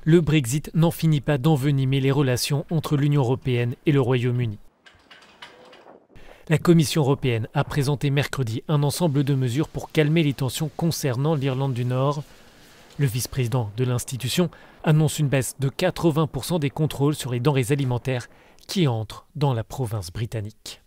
le Brexit n'en finit pas d'envenimer les relations entre l'Union européenne et le Royaume-Uni. La Commission européenne a présenté mercredi un ensemble de mesures pour calmer les tensions concernant l'Irlande du Nord. Le vice-président de l'institution annonce une baisse de 80% des contrôles sur les denrées alimentaires qui entrent dans la province britannique.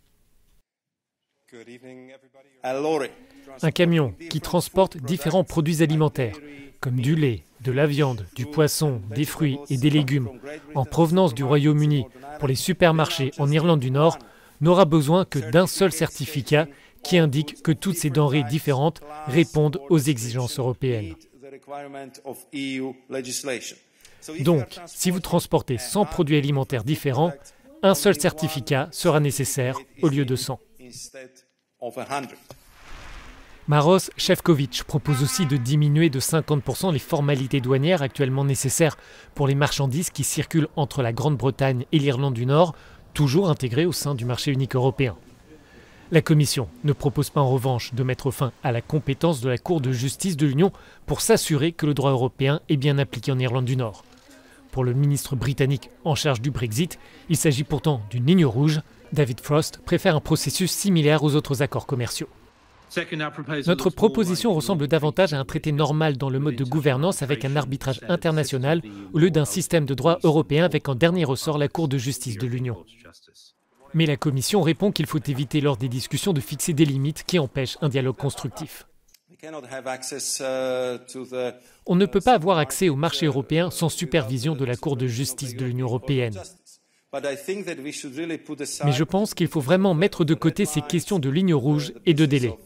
Un camion qui transporte différents produits alimentaires, comme du lait, de la viande, du poisson, des fruits et des légumes, en provenance du Royaume-Uni pour les supermarchés en Irlande du Nord, n'aura besoin que d'un seul certificat qui indique que toutes ces denrées différentes répondent aux exigences européennes. Donc, si vous transportez 100 produits alimentaires différents, un seul certificat sera nécessaire au lieu de 100. Maroš Šefčovič propose aussi de diminuer de 50% les formalités douanières actuellement nécessaires pour les marchandises qui circulent entre la Grande-Bretagne et l'Irlande du Nord, toujours intégrées au sein du marché unique européen. La Commission ne propose pas en revanche de mettre fin à la compétence de la Cour de justice de l'Union pour s'assurer que le droit européen est bien appliqué en Irlande du Nord. Pour le ministre britannique en charge du Brexit, il s'agit pourtant d'une ligne rouge. David Frost préfère un processus similaire aux autres accords commerciaux. Notre proposition ressemble davantage à un traité normal dans le mode de gouvernance avec un arbitrage international au lieu d'un système de droit européen avec en dernier ressort la Cour de justice de l'Union. Mais la Commission répond qu'il faut éviter lors des discussions de fixer des limites qui empêchent un dialogue constructif. On ne peut pas avoir accès au marché européen sans supervision de la Cour de justice de l'Union européenne. Mais je pense qu'il faut vraiment mettre de côté ces questions de lignes rouges et de délais.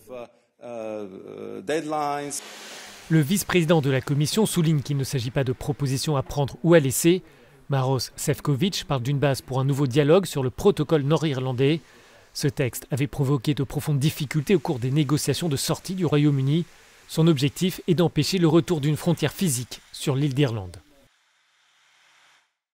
Le vice-président de la Commission souligne qu'il ne s'agit pas de propositions à prendre ou à laisser. Maroš Šefčovič parle d'une base pour un nouveau dialogue sur le protocole nord-irlandais. Ce texte avait provoqué de profondes difficultés au cours des négociations de sortie du Royaume-Uni. Son objectif est d'empêcher le retour d'une frontière physique sur l'île d'Irlande.